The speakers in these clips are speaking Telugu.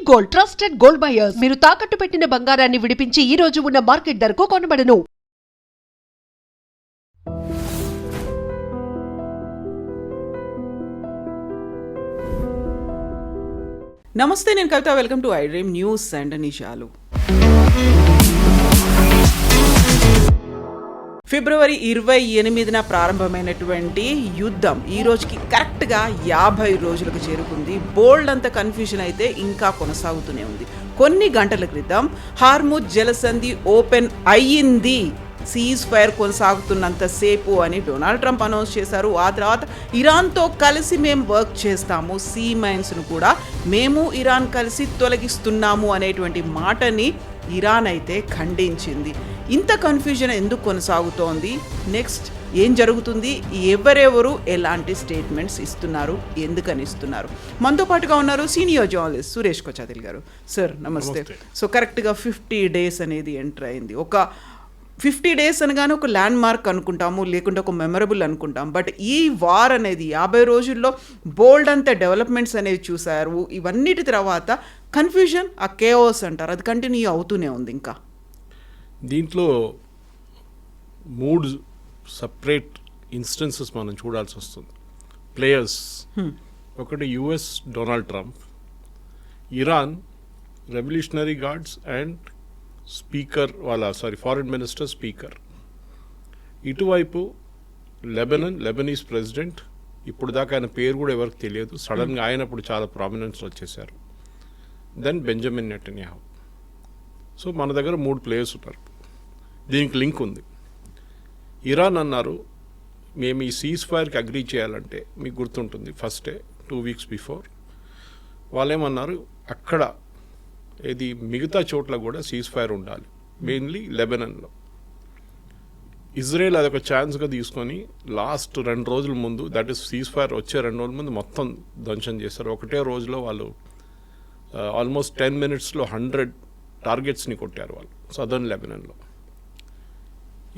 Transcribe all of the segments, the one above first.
Gold, trusted gold buyers. మీరు తాకట్టు పెట్టిన బంగారాన్ని విడిపించి ఈ రోజు ఉన్న మార్కెట్ ధరకు కొనబడను. నమస్తే, నేను Kavitha. Welcome to I dream news and నిషాలు. ఫిబ్రవరి 28న ప్రారంభమైనటువంటి యుద్ధం ఈ రోజుకి కరెక్ట్గా 50 రోజులకు చేరుకుంది. బోల్డ్ అంత కన్ఫ్యూజన్ అయితే ఇంకా కొనసాగుతూనే ఉంది. కొన్ని గంటల క్రితం హార్ముజ్ జలసంధి ఓపెన్ అయ్యింది, సీజ్ ఫైర్ కొనసాగుతున్నంతసేపు అని డొనాల్డ్ ట్రంప్ అనౌన్స్ చేశారు. ఆ తర్వాత ఇరాన్తో కలిసి మేము వర్క్ చేస్తాము, సీ మైన్స్ను కూడా మేము ఇరాన్ కలిసి తొలగిస్తున్నాము అనేటువంటి మాటని ఇరాన్ అయితే ఖండించింది. ఇంత కన్ఫ్యూజన్ ఎందుకు కొనసాగుతోంది? నెక్స్ట్ ఏం జరుగుతుంది? ఎవరెవరు ఎలాంటి స్టేట్మెంట్స్ ఇస్తున్నారు, ఎందుకని ఇస్తున్నారు? మనతో పాటుగా ఉన్నారు సీనియర్ జర్నలిస్ట్ సురేష్ కొచాదిల్ గారు. సార్ నమస్తే. సో కరెక్ట్గా 50 days అనేది ఎంటర్ అయింది. ఒక 50 days అనగానే ఒక ల్యాండ్ మార్క్ అనుకుంటాము, లేకుంటే ఒక మెమరబుల్ అనుకుంటాం. బట్ ఈ వార్ అనేది 50 రోజుల్లో బోల్డ్ అంత డెవలప్మెంట్స్ అనేవి చూశారు. ఇవన్నిటి తర్వాత కన్ఫ్యూజన్, ఆ కేఓస్ అంటారు, అది కంటిన్యూ అవుతూనే ఉంది. ఇంకా దీంట్లో 3 సపరేట్ ఇన్స్టెన్సెస్ మనం చూడాల్సి వస్తుంది. ప్లేయర్స్ ఒకటి US Donald Trump, Iran revolutionary guards and speaker foreign minister speaker. ఇటువైపు లెబనీస్ ప్రెసిడెంట్, ఇప్పుడు దాకా ఆయన పేరు కూడా ఎవరికి తెలియదు, సడన్గా ఆయనప్పుడు చాలా ప్రామినెన్స్లో వచ్చేసారు. Then Benjamin Netanyahu. సో మన దగ్గర 3 ప్లేయర్స్ ఉన్నారు. దీనికి లింక్ ఉంది. ఇరాన్ అన్నారు మేము ఈ సీజ్ ఫైర్కి అగ్రీ చేయాలంటే, మీకు గుర్తుంటుంది ఫస్ట్ డే 2 weeks బిఫోర్ వాళ్ళేమన్నారు, అక్కడ ఇది మిగతా చోట్ల కూడా సీజ్ ఫైర్ ఉండాలి, మెయిన్లీ లెబనన్లో. ఇజ్రాయెల్ అదొక ఛాన్స్గా తీసుకొని లాస్ట్ 2 రోజుల ముందు, దట్ ఈస్ సీజ్ ఫైర్ వచ్చే 2 రోజుల ముందు మొత్తం ధ్వంసం చేశారు. ఒకటే రోజులో వాళ్ళు ఆల్మోస్ట్ 10 minutesలో 100 టార్గెట్స్ని కొట్టారు వాళ్ళు సదర్న్ లెబనన్లో.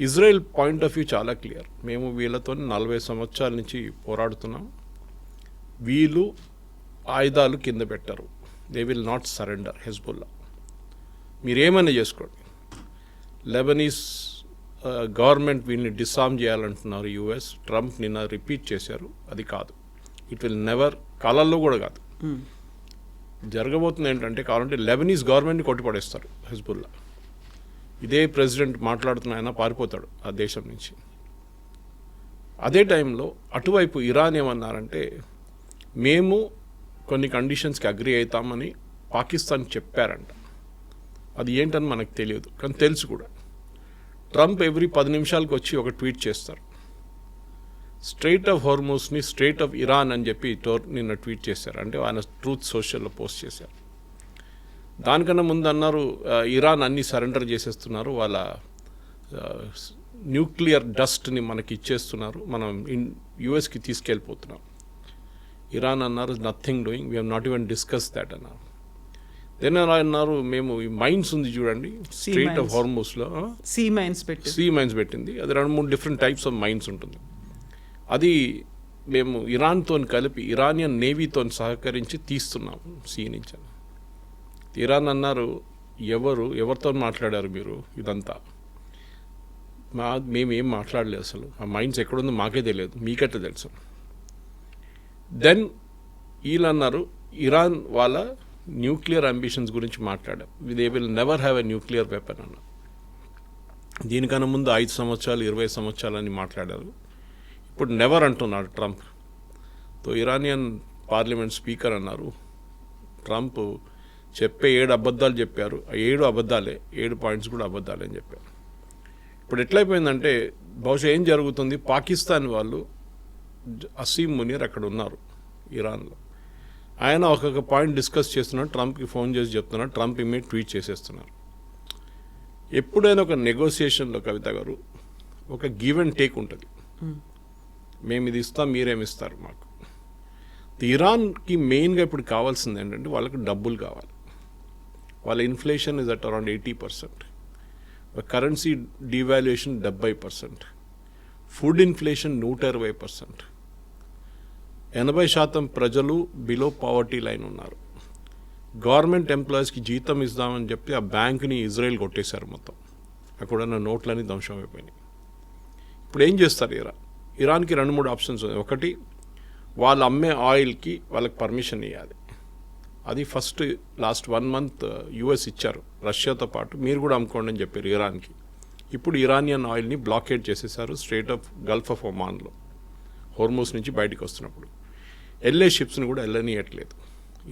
ఇజ్రాయెల్ పాయింట్ ఆఫ్ వ్యూ చాలా క్లియర్. మేము వీళ్ళతో 40 సంవత్సరాల నుంచి పోరాడుతున్నాం, వీళ్ళు ఆయుధాలు కింద పెట్టరు, they will not surrender Hezbollah, మీరేమైనా చేసుకోండి. లెబనీస్ గవర్నమెంట్ వీళ్ళని డిసార్మ్ చేయాలంటున్నారు యుఎస్. ట్రంప్ నిన్న రిపీట్ చేశారు, అది కాదు, ఇట్ విల్ నెవర్, కాలాల్లో కూడా కాదు. జరగబోతుంది ఏంటంటే, కావాలంటే లెబనీస్ గవర్నమెంట్ని కొట్టిపడేస్తారు హెజ్బుల్లా. ఇదే ప్రెసిడెంట్ మాట్లాడుతున్న ఆయన పారిపోతాడు ఆ దేశం నుంచి. అదే టైంలో అటువైపు ఇరాన్ ఏమన్నారంటే, మేము కొన్ని కండిషన్స్కి అగ్రీ అవుతామని పాకిస్తాన్ చెప్పారంట. అది ఏంటని మనకు తెలియదు, కానీ తెలుసు కూడా. ట్రంప్ ఎవ్రీ 10 నిమిషాలకు వచ్చి ఒక ట్వీట్ చేస్తారు, స్ట్రెయిట్ ఆఫ్ హార్మోస్ని స్ట్రెయిట్ ఆఫ్ ఇరాన్ అని చెప్పి నిన్న ట్వీట్ చేశారు. అంటే ఆయన ట్రూత్ సోషల్లో పోస్ట్ చేశారు. దానికన్నా ముందు అన్నారు, ఇరాన్ అన్ని సరెండర్ చేసేస్తున్నారు, వాళ్ళ న్యూక్లియర్ డస్ట్ని మనకి ఇచ్చేస్తున్నారు, మనం యుఎస్కి తీసుకెళ్ళిపోతున్నాం. ఇరాన్ అన్నారు nothing doing, we have not even discuss that అన్నారు. దెన్ అన్నారు, మేము ఈ మైన్స్ ఉంది చూడండి స్ట్రెయిట్ ఆఫ్ హార్మోస్లో, సీ మైన్స్ పెట్టింది. అది 2-3 డిఫరెంట్ టైప్స్ ఆఫ్ మైన్స్ ఉంటుంది. అది మేము ఇరాన్తో కలిపి ఇరానియన్ నేవీతో సహకరించి తీస్తున్నాం సీ నుంచి. ఇరాన్ అన్నారు, ఎవరితో మాట్లాడారు మీరు ఇదంతా? మేమేం మాట్లాడలేదు, అసలు ఆ మైన్స్ ఎక్కడుందో మాకే తెలియదు, మీకెట్లా తెలుసు? దెన్ వీళ్ళు అన్నారు, ఇరాన్ వాళ్ళ న్యూక్లియర్ అంబిషన్స్ గురించి మాట్లాడాం, they will never have a nuclear weapon అన్నారు. దీనికన్నా ముందు 5 సంవత్సరాలు 20 సంవత్సరాలు అని మాట్లాడారు. ఇప్పుడు నెవర్ అంటున్నాడు ట్రంప్. తో ఇరానియన్ పార్లమెంట్ స్పీకర్ అన్నారు, ట్రంప్ చెప్పే 7 అబద్ధాలు చెప్పారు, 7 అబద్ధాలే, 7 పాయింట్స్ కూడా అబద్ధాలే అని చెప్పారు. ఇప్పుడు ఎట్లయిపోయిందంటే, బహుశా ఏం జరుగుతుంది, పాకిస్తాన్ వాళ్ళు అసీం మునీర్ అక్కడ ఉన్నారు ఇరాన్లో, ఆయన ఒక్కొక్క పాయింట్ డిస్కస్ చేస్తున్నాడు, ట్రంప్కి ఫోన్ చేసి చెప్తున్నాడు, ట్రంప్ ఇమీడియట్ ట్వీట్ చేసేస్తున్నారు. ఎప్పుడైనా ఒక నెగోసియేషన్లో కవిత గారు ఒక గివ్ అండ్ టేక్ ఉంటుంది. మేము ఇది ఇస్తాం, మీరేమిస్తారు మాకు. ఇరాన్కి మెయిన్గా ఇప్పుడు కావాల్సింది ఏంటంటే, వాళ్ళకి డబ్బులు కావాలి. వాళ్ళ inflation is at around 80%, currency devaluation 70%, food inflation 120%, 80% ప్రజలు బిలో పావర్టీ లైన్ ఉన్నారు. గవర్నమెంట్ ఎంప్లాయీస్కి జీతం ఇద్దామని చెప్పి ఆ బ్యాంక్ని ఇజ్రాయెల్ కొట్టేశారు మొత్తం. అక్కడ ఉన్న నోట్లన్నీ ధ్వంసం అయిపోయినాయి. ఇప్పుడు ఏం చేస్తారు ఇరాన్కి 2-3 ఆప్షన్స్ ఉన్నాయి. ఒకటి, వాళ్ళు అమ్మే ఆయిల్కి వాళ్ళకి పర్మిషన్ ఇవ్వాలి. అది ఫస్ట్ లాస్ట్ 1 month యూఎస్ ఇచ్చారు రష్యాతో పాటు, మీరు కూడా అమ్ముకోండి అని చెప్పారు ఇరాన్కి. ఇప్పుడు ఇరానియన్ ఆయిల్ని బ్లాకేడ్ చేసేసారు స్ట్రేట్ ఆఫ్ గల్ఫ్ ఆఫ్ ఒమాన్లో, హోర్మోస్ నుంచి బయటికి వస్తున్నప్పుడు. వెళ్ళే షిప్స్ని కూడా వెళ్ళనియట్లేదు,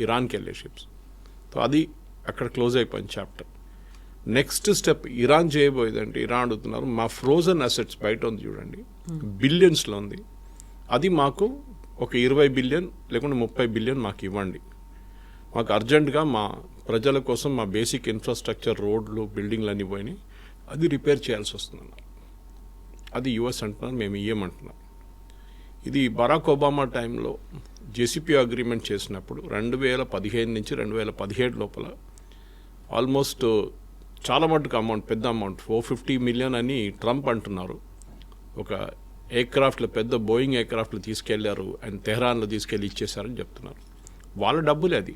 ఇరాన్కి వెళ్ళే షిప్స్. సో అది అక్కడ క్లోజ్ అయిపోయింది చాప్టర్. నెక్స్ట్ స్టెప్ ఇరాన్ చేయబోయేదంటే, ఇరాన్ అడుగుతున్నారు మా ఫ్రోజన్ అసెట్స్ బయట ఉంది చూడండి, బిలియన్స్లో ఉంది, అది మాకు ఒక 20 బిలియన్ లేకుంటే 30 బిలియన్ మాకు ఇవ్వండి. మాకు అర్జెంటుగా మా ప్రజల కోసం మా బేసిక్ ఇన్ఫ్రాస్ట్రక్చర్, రోడ్లు, బిల్డింగ్లు అన్నీ పోయినాయి, అది రిపేర్ చేయాల్సి వస్తుందన్నారు. అది యుఎస్ అంటున్నారు, మేము ఇయ్యమంటున్నాం. ఇది బరాక్ ఒబామా టైంలో జేసీపీ అగ్రిమెంట్ చేసినప్పుడు 2015 నుంచి 2017 లోపల ఆల్మోస్ట్ చాలా మటుకు అమౌంట్, పెద్ద అమౌంట్, 450 మిలియన్ అని ట్రంప్ అంటున్నారు. ఒక ఎయిర్క్రాఫ్ట్లో, పెద్ద బోయింగ్ ఎయిర్క్రాఫ్ట్లో తీసుకెళ్లారు, అండ్ తెహరాన్లో తీసుకెళ్ళి ఇచ్చేశారని చెప్తున్నారు. వాళ్ళ డబ్బులే అది.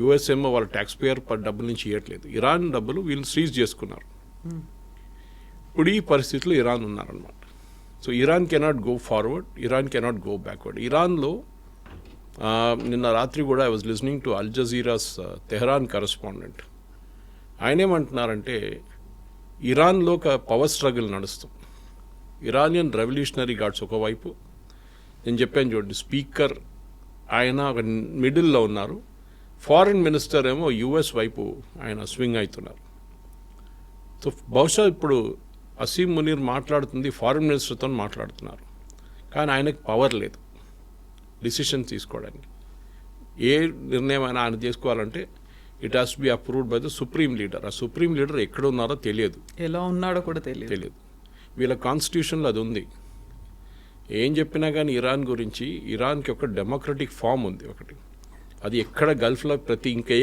యుఎస్ ఏమో వాళ్ళ ట్యాక్స్ పేయర్ డబ్బుల నుంచి ఇవ్వట్లేదు, ఇరాన్ డబ్బులు వీళ్ళు సీజ్ చేసుకున్నారు. ఇప్పుడు ఈ పరిస్థితిలో ఇరాన్ ఉన్నారనమాట. So Iran cannot go forward, Iran cannot go backward. ఇరాన్లో నిన్న రాత్రి కూడా I was listening to Al Jazeera's Tehran correspondent. ఆయన ఏమంటున్నారంటే, ఇరాన్లో ఒక పవర్ స్ట్రగుల్ నడుస్తుంది. ఇరానియన్ రెవల్యూషనరీ గార్డ్స్ ఒకవైపు, నేను చెప్పాను చూడండి, స్పీకర్ ఆయన ఒక మిడిల్లో ఉన్నారు, ఫారిన్ మినిస్టర్ ఏమో యుఎస్ వైపు ఆయన స్వింగ్ అవుతున్నారు. సో బహుశా ఇప్పుడు అసీం మునీర్ మాట్లాడుతుంది ఫారిన్ మినిస్టర్తో మాట్లాడుతున్నారు, కానీ ఆయనకు పవర్ లేదు డిసిషన్ తీసుకోవడానికి. ఏ నిర్ణయం అయినా ఆయన తీసుకోవాలంటే it has to be approved by the supreme leader. ఆ సుప్రీం లీడర్ ఎక్కడ ఉన్నారో తెలియదు, ఎలా ఉన్నాడో కూడా తెలియదు. వీళ్ళ కాన్స్టిట్యూషన్లో అది ఉంది. ఏం చెప్పినా కానీ ఇరాన్ గురించి, ఇరాన్కి ఒక డెమోక్రటిక్ ఫామ్ ఉంది ఒకటి, అది ఎక్కడ గల్ఫ్లో ఇంకా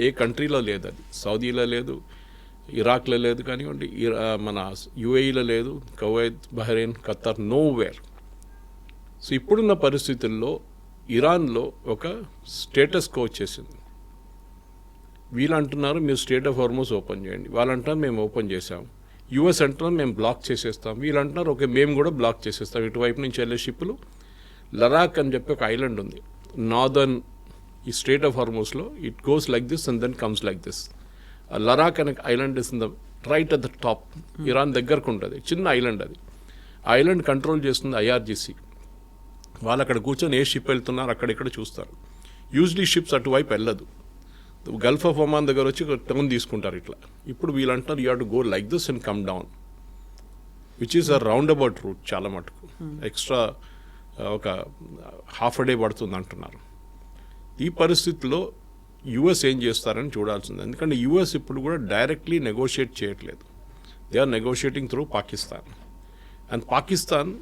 ఏ కంట్రీలో లేదు. అది సౌదీలో లేదు, ఇరాక్లో లేదు కానివ్వండి, మన యుఏఈలో లేదు, Kuwait, Bahrain, Qatar, nowhere. So ఇప్పుడున్న పరిస్థితుల్లో ఇరాన్లో ఒక స్టేటస్ కో వచ్చేసింది. వీళ్ళు అంటున్నారు మీరు స్టేట్ ఆఫ్ హార్మోస్ ఓపెన్ చేయండి, వాళ్ళు అంటారు మేము ఓపెన్ చేసాం. యుఎస్ అంటున్నారు మేము బ్లాక్ చేసేస్తాం, వీళ్ళు అంటున్నారు ఓకే మేము కూడా బ్లాక్ చేసేస్తాం. ఇటువైపు నుంచి వెళ్ళే షిప్పులు, లడాక్ అని చెప్పి ఒక ఐలాండ్ ఉంది నార్దర్న్ ఈ స్టేట్ ఆఫ్ హార్మోస్లో, it goes like this and then comes like this. Larak అనే island is in the right at the top, Iran దగ్గరకు ఉంటుంది, చిన్న ఐలాండ్ అది. ఆ ఐలాండ్ కంట్రోల్ చేస్తుంది ఐఆర్జీసీ. వాళ్ళు అక్కడ కూర్చొని ఏ షిప్ వెళ్తున్నారు అక్కడిక్కడ చూస్తారు. యూజువలీ షిప్స్ అటువైపు వెళ్ళదు, గల్ఫ్ ఆఫ్ ఒమాన్ దగ్గర వచ్చి ఒక టర్న్ తీసుకుంటారు ఇట్లా. ఇప్పుడు వీళ్ళు అంటారు you have to go like this and come down, which is a round about route. చాలా మటుకు ఎక్స్ట్రా ఒక హాఫ్ అ డే పడుతుంది అంటున్నారు. ఈ పరిస్థితిలో యుఎస్ ఏం చేస్తారని చూడాల్సింది. ఎందుకంటే యుఎస్ ఇప్పుడు కూడా డైరెక్ట్లీ నెగోషియేట్ చేయట్లేదు, they are negotiating through Pakistan. And Pakistan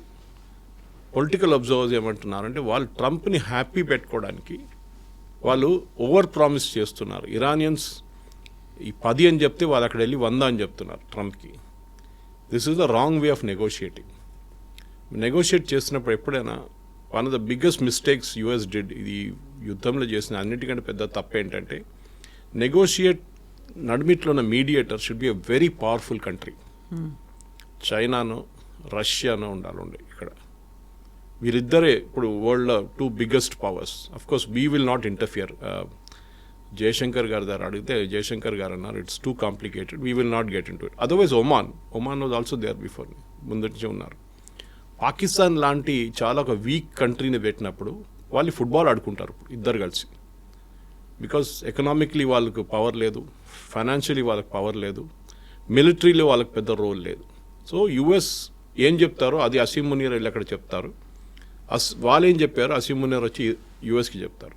political observers ఏమంటున్నారంటే, వాళ్ళు ట్రంప్ని హ్యాపీ పెట్టుకోవడానికి వాళ్ళు ఓవర్ ప్రామిస్ చేస్తున్నారు. ఇరానియన్స్ ఈ 10 అని చెప్తే వాళ్ళు అక్కడ వెళ్ళి 100 అని చెప్తున్నారు ట్రంప్కి. This is the wrong way of negotiating. Negotiate చేసినప్పుడు ఎప్పుడైనా one of the biggest mistakes US did, ఇది యుద్ధంలో చేసిన అన్నిటికంటే పెద్ద తప్పు ఏంటంటే, నెగోషియేట్ నడిమిట్లో ఉన్న mediator should be a very powerful country. చైనానో రష్యానో ఉండాలి ఇక్కడ. వీరిద్దరే ఇప్పుడు వరల్డ్లో 2 biggest powers. Of course we will not interfere. Jaishankar గారి దగ్గర అడిగితే జయశంకర్ గారు అన్నారు it's too complicated, we will not get into it. Otherwise Oman was also there before, ముందు నుంచి ఉన్నారు. పాకిస్తాన్ లాంటి చాలా ఒక వీక్ కంట్రీని పెట్టినప్పుడు వాళ్ళు ఫుట్బాల్ ఆడుకుంటారు ఇద్దరు కలిసి. బికాస్ ఎకనామిక్లీ వాళ్ళకు పవర్ లేదు, ఫైనాన్షియలీ వాళ్ళకి పవర్ లేదు, మిలిటరీలో వాళ్ళకి పెద్ద రోల్ లేదు. సో యుఎస్ ఏం చెప్తారో అది అసీం మునీర్ వెళ్ళి అక్కడ చెప్తారు, వాళ్ళు ఏం చెప్పారో అసీం మునీర్ వచ్చి యుఎస్కి చెప్తారు.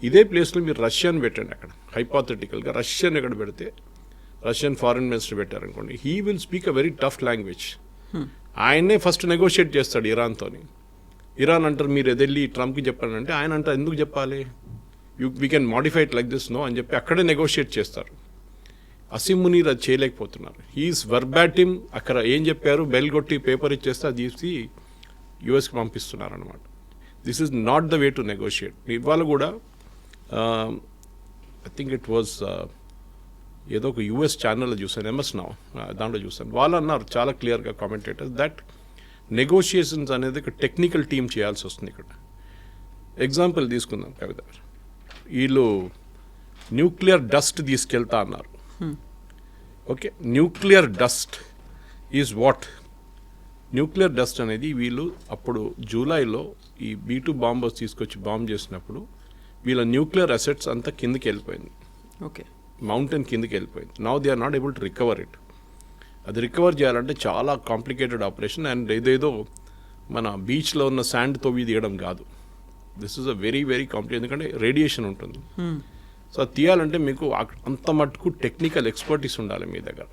ఇదే ప్లేస్లో మీరు రష్యాని పెట్టండి అక్కడ, హైపాథెటికల్గా రష్యన్ ఎక్కడ పెడితే, రష్యన్ ఫారిన్ మినిస్టర్ పెట్టారనుకోండి, he will speak a very tough language. ఆయనే ఫస్ట్ నెగోషియేట్ చేస్తాడు ఇరాన్తోని. ఇరాన్ అంటారు మీరు ఎదెళ్ళి ట్రంప్కి చెప్పానంటే, ఆయన అంటారు ఎందుకు చెప్పాలి, we can modify it like this no అని చెప్పి అక్కడే నెగోషియేట్ చేస్తారు. అసీం మునీర్ అది చేయలేకపోతున్నారు. హీఈస్ వర్బాటిమ్, అక్కడ ఏం చెప్పారు బెల్ కొట్టి పేపర్ ఇచ్చేస్తే అది తీసి యుఎస్కి పంపిస్తున్నారు అనమాట. This is not the way to negotiate. ఇవాళ కూడా ఐ థింక్ ఇట్ వాజ్ ఏదో ఒక యూఎస్ ఛానల్లో చూసాను, ఎంఎస్ నౌ దాంట్లో చూసాను. వాళ్ళు అన్నారు చాలా క్లియర్గా కామెంటేటర్స్ దట్ నెగోషియేషన్స్ అనేది ఒక టెక్నికల్ టీమ్ చేయాల్సి వస్తుంది ఇక్కడ. ఎగ్జాంపుల్ తీసుకుందాం కవిత గారు, వీళ్ళు న్యూక్లియర్ డస్ట్ తీసుకెళ్తా అన్నారు. Okay, nuclear dust is what? Nuclear dust అనేది వీళ్ళు అప్పుడు జూలైలో ఈ B2 బాంబర్స్ తీసుకొచ్చి బాంబ్ చేసినప్పుడు వీళ్ళ న్యూక్లియర్ అసెట్స్ అంతా కిందకి వెళ్ళిపోయింది. ఓకే, మౌంటైన్ కిందకి వెళ్ళిపోయింది. Now they are not able to recover it. అది రికవర్ చేయాలంటే చాలా కాంప్లికేటెడ్ ఆపరేషన్. అండ్ ఏదేదో మన బీచ్లో ఉన్న శాండ్ తవ్వి తీయడం కాదు. This is a very very complicate, ఎందుకంటే రేడియేషన్ ఉంటుంది. సో అది తీయాలంటే మీకు అంత మట్టుకు టెక్నికల్ ఎక్స్పర్టీస్ ఉండాలి మీ దగ్గర.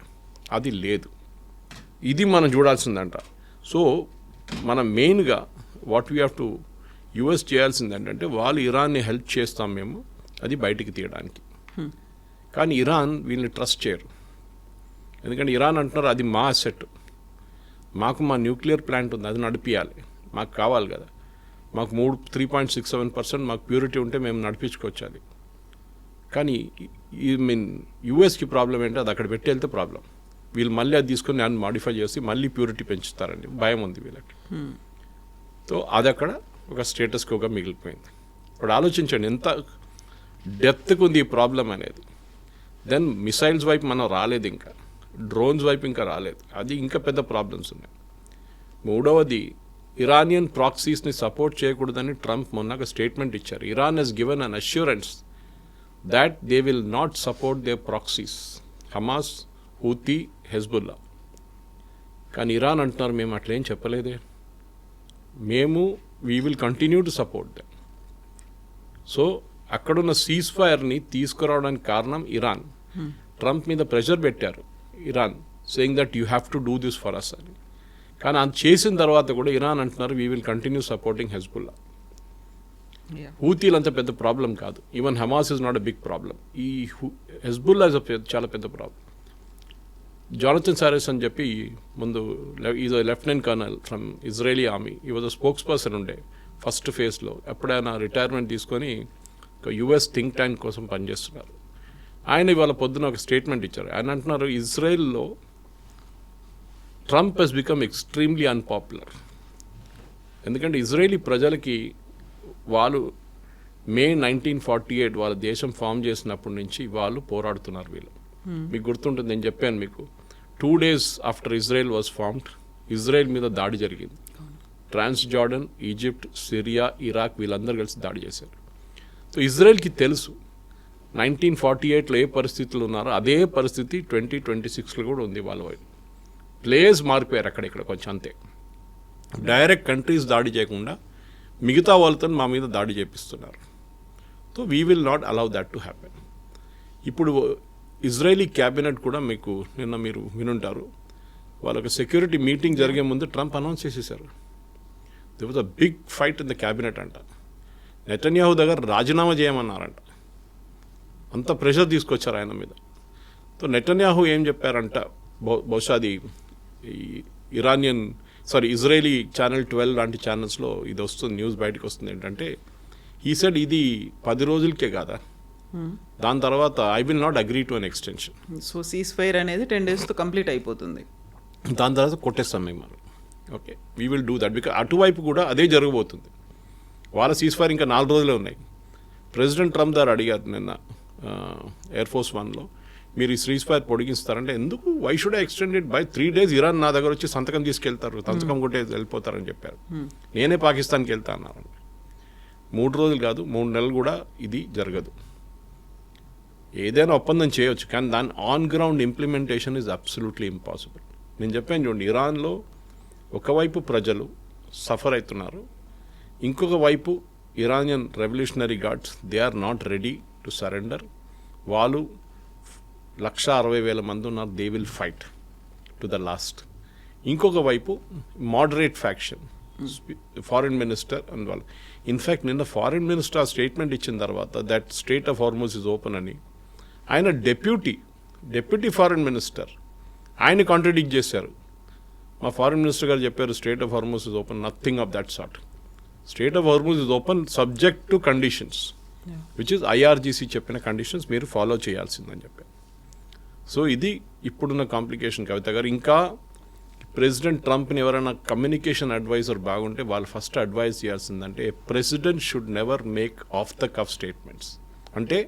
అది లేదు. ఇది మనం చూడాల్సిందంట. సో మనం మెయిన్గా what we have to US చేయాల్సింది ఏంటంటే వాళ్ళు ఇరాన్ని హెల్ప్ చేస్తాం మేము అది బయటికి తీయడానికి. కానీ ఇరాన్ వీళ్ళని ట్రస్ట్ చేయరు. ఎందుకంటే ఇరాన్ అంటున్నారు అది మా అసెట్, మాకు మా న్యూక్లియర్ ప్లాంట్ ఉంది, అది నడిపించాలి, మాకు కావాలి కదా, మాకు 3.67% మాకు ప్యూరిటీ ఉంటే మేము నడిపించుకోవచ్చాలి. కానీ యూఎస్కి ప్రాబ్లం ఏంటో అది అక్కడ పెట్టి వెళ్తే ప్రాబ్లం. వీళ్ళు మళ్ళీ అది తీసుకొని దాన్ని మాడిఫై చేసి మళ్ళీ ప్యూరిటీ పెంచుతారండి, భయం ఉంది వీళ్ళకి. సో అది అక్కడ ఒక స్టేటస్ కోగా మిగిలిపోయింది. ఇప్పుడు ఆలోచించండి ఎంత డెప్త్కి ఉంది ఈ ప్రాబ్లం అనేది. దెన్ మిసైల్స్ వైపు మనం రాలేదు, ఇంకా డ్రోన్స్ వైపు ఇంకా రాలేదు, అది ఇంకా పెద్ద ప్రాబ్లమ్స్ ఉన్నాయి. మూడవది ఇరానియన్ ప్రాక్సీస్ని సపోర్ట్ చేయకూడదని ట్రంప్ మొన్న ఒక స్టేట్మెంట్ ఇచ్చారు. Iran has given an assurance that they will not support their proxies, Hamas, Houthi, Hezbollah. కానీ ఇరాన్ అంటున్నారు మేము అట్లేం చెప్పలేదే, మేము we will continue to support them. So అక్కడున్న సీజ్ ఫైర్ని తీసుకురావడానికి కారణం ఇరాన్. ట్రంప్ మీద ప్రెషర్ పెట్టారు Iran, saying that you have to do this for us అని. కానీ అది చేసిన తర్వాత కూడా ఇరాన్ అంటున్నారు we will continue supporting Hezbollah. హూతీలు అంత పెద్ద ప్రాబ్లం కాదు, even Hamas is not a big problem. ఈ హెజ్బుల్లా ఇస్ చాలా పెద్ద ప్రాబ్లం. జానథన్ సారెస్ అని చెప్పి ముందు is lieutenant colonel from Israeli army, ఈ వాజ్ అ స్పోక్స్ పర్సన్ ఉండే ఫస్ట్ ఫేజ్లో. ఎప్పుడైనా రిటైర్మెంట్ తీసుకొని ఒక యుఎస్ థింక్ ట్యాంక్ కోసం పనిచేస్తున్నారు. ఆయన ఇవాళ పొద్దున ఒక స్టేట్మెంట్ ఇచ్చారు. ఆయన అంటున్నారు ఇజ్రాయెల్లో Trump has become extremely unpopular. ఎందుకంటే ఇజ్రాయేలీ ప్రజలకి వాళ్ళు మే 1948 వాళ్ళ దేశం ఫామ్ చేసినప్పటి నుంచి వాళ్ళు పోరాడుతున్నారు వీళ్ళు. మీకు గుర్తుంటుంది, నేను చెప్పాను మీకు 2 days after Israel was formed Israel మీద దాడి జరిగింది. ట్రాన్స్ జార్డన్, ఈజిప్ట్, సిరియా, ఇరాక్ వీళ్ళందరూ కలిసి దాడి చేశారు. సో ఇజ్రాయెల్కి తెలుసు 1948లో ఏ పరిస్థితులు ఉన్నారో అదే పరిస్థితి 2026లో కూడా ఉంది. వాళ్ళ వైపు ప్లేస్ మారిపోయారు అక్కడిక్కడ కొంచెం అంతే. డైరెక్ట్ కంట్రీస్ దాడి చేయకుండా మిగతా వాళ్ళతో మా మీద దాడి చేపిస్తున్నారు. So we will not allow that to happen. ఇప్పుడు ఇజ్రాయలీ క్యాబినెట్ కూడా మీకు నిన్న మీరు వినుంటారు, వాళ్ళొక సెక్యూరిటీ మీటింగ్ జరిగే ముందు ట్రంప్ అనౌన్స్ చేసేసారు. There was a big fight in the cabinet అంట. నెతన్యాహు దగ్గర రాజీనామా చేయమన్నారంట, అంత ప్రెషర్ తీసుకొచ్చారు ఆయన మీద. సో నెతన్యాహు ఏం చెప్పారంట, బహుశా అది ఇజ్రాయలీ ఛానల్ 12 లాంటి ఛానల్స్లో ఇది వస్తుంది, న్యూస్ బయటకు వస్తుంది. ఏంటంటే ఈ సెడ్ ఇది 10 రోజులకే కాదా, దాని తర్వాత I will not agree to an extension. So cease fire అనేది 10 daysతో కంప్లీట్ అయిపోతుంది, దాని తర్వాత కొట్టేస్తాం మేము మనం. Okay, we will do that. Because అటువైపు కూడా అదే జరగబోతుంది. వాళ్ళ సీజ్ ఫైర్ ఇంకా 4 రోజులే ఉన్నాయి. ప్రెసిడెంట్ ట్రంప్ గారు అడిగారు నిన్న ఎయిర్ ఫోర్స్ 1లో, మీరు ఈ సీజ్ ఫైర్ పొడిగిస్తారంటే ఎందుకు, why should I extend it by 3 days? Iran నా దగ్గర వచ్చి సంతకం తీసుకెళ్తారు, సంతకం కొట్టే వెళ్ళిపోతారని చెప్పారు. నేనే పాకిస్తాన్కి వెళ్తా అన్నారు. 3 రోజులు కాదు 3 నెలలు కూడా ఇది జరగదు. ఏదైనా ఒప్పందం చేయొచ్చు, కానీ దాని on ground implementation is absolutely impossible. నేను చెప్పాను చూడండి, ఇరాన్లో ఒకవైపు ప్రజలు సఫర్ అవుతున్నారు, ఇంకొక వైపు Iranian revolutionary guards they are not ready to surrender. వాళ్ళు 160,000 మంది ఉన్నారు, they will fight to the last. ఇంకొక వైపు moderate faction, foreign minister and వాళ్ళు. ఇన్ఫ్యాక్ట్ నిన్న ఫారిన్ మినిస్టర్ ఆ స్టేట్మెంట్ ఇచ్చిన తర్వాత that strait of Hormuz is open అని, ఆయన డెప్యూటీ ఫారిన్ మినిస్టర్ ఆయన కాంట్రడిక్ట్ చేశారు. మా ఫారిన్ మినిస్టర్ గారు చెప్పారు strait of Hormuz is open, nothing of that sort. Strait of Hormuz is open subject to conditions. Which is IRGC చెప్పిన కండిషన్స్ మీరు ఫాలో చేయాల్సిందని చెప్పారు. సో ఇది ఇప్పుడున్న కాంప్లికేషన్ కవిత గారు. ఇంకా ప్రెసిడెంట్ ట్రంప్ని ఎవరైనా కమ్యూనికేషన్ అడ్వైజర్ బాగుంటే వాళ్ళు ఫస్ట్ అడ్వైజ్ చేయాల్సిందంటే president should never make off the cuff statements. అంటే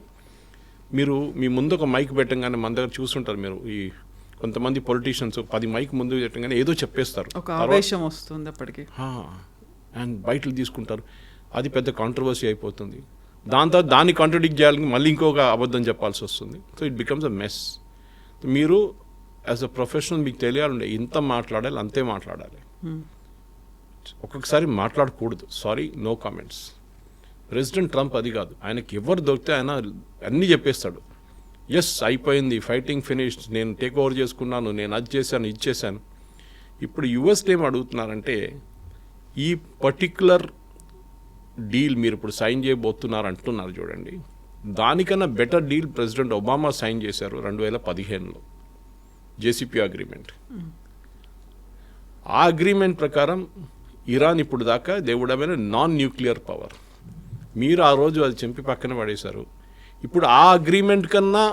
మీరు మీ ముందు ఒక మైక్ పెట్టంగానే మన దగ్గర చూస్తుంటారు మీరు, ఈ కొంతమంది పొలిటీషియన్స్ 10 మైక్ ముందు పెట్టంగానే ఏదో చెప్పేస్తారు, ఒక ఆవేశం వస్తుంది అప్పటికి, అండ్ బయటలు తీసుకుంటారు, అది పెద్ద కాంట్రవర్సీ అయిపోతుంది. దాంతో దాన్ని కాంట్రడిక్ట్ చేయాలని మళ్ళీ ఇంకొక అబద్ధం చెప్పాల్సి వస్తుంది. So it becomes a mess. మీరు యాజ్ అ ప్రొఫెషనల్ మీకు తెలియాలండి, ఇంత మాట్లాడాలి అంతే మాట్లాడాలి. ఒక్కొక్కసారి మాట్లాడకూడదు, sorry no comments. President Trump అది కాదు, ఆయనకి ఎవరు దొరికితే ఆయన అన్నీ చెప్పేస్తాడు. ఎస్ అయిపోయింది, ఫైటింగ్ ఫినిష్డ్, నేను టేక్ ఓవర్ చేసుకున్నాను, నేను అది చేశాను ఇది చేశాను. ఇప్పుడు యుఎస్లో ఏం అడుగుతున్నారంటే ఈ పర్టిక్యులర్ డీల్ మీరు ఇప్పుడు సైన్ చేయబోతున్నారు అంటున్నారు చూడండి, దానికన్నా better deal president Obama sign చేశారు 2015లో జేసీపీ అగ్రిమెంట్. ఆ అగ్రిమెంట్ ప్రకారం ఇరాన్ ఇప్పుడు దాకా దేవుడమైన నాన్ న్యూక్లియర్ పవర్. మీరు ఆ రోజు అది చెంపి పక్కన పడేశారు. ఇప్పుడు ఆ అగ్రిమెంట్ కన్నా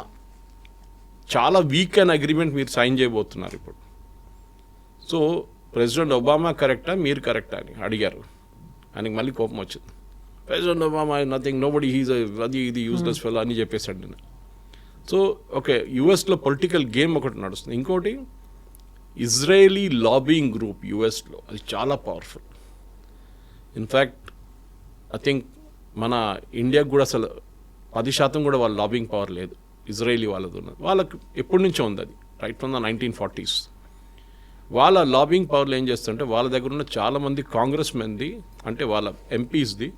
చాలా వీక్ అయిన అగ్రిమెంట్ మీరు సైన్ చేయబోతున్నారు ఇప్పుడు. సో ప్రెసిడెంట్ ఒబామా కరెక్టా మీరు కరెక్టా అని అడిగారు. ఆయనకి మళ్ళీ కోపం వచ్చింది. President Obama nothing, nobody, he's అది ఇది యూస్లెస్ ఫెలో అని చెప్పేశాడు నేను. సో ఓకే, యుఎస్లో పొలిటికల్ గేమ్ ఒకటి నడుస్తుంది. ఇంకోటి ఇజ్రాయేలీ లాబింగ్ గ్రూప్ యుఎస్లో, అది చాలా పవర్ఫుల్. ఇన్ఫ్యాక్ట్ ఐ థింక్ మన ఇండియాకు కూడా అసలు 10% కూడా వాళ్ళ లాబింగ్ పవర్ లేదు, ఇజ్రాయేలీ వాళ్ళది ఉన్నది. వాళ్ళకి ఎప్పటి నుంచో ఉంది అది, రైట్ ఫ్రమ్ ద 1940s. వాళ్ళ లాబింగ్ పవర్లు ఏం చేస్తుంటే వాళ్ళ దగ్గర ఉన్న చాలామంది కాంగ్రెస్ మెన్ది, అంటే వాళ్ళ ఎంపీస్ది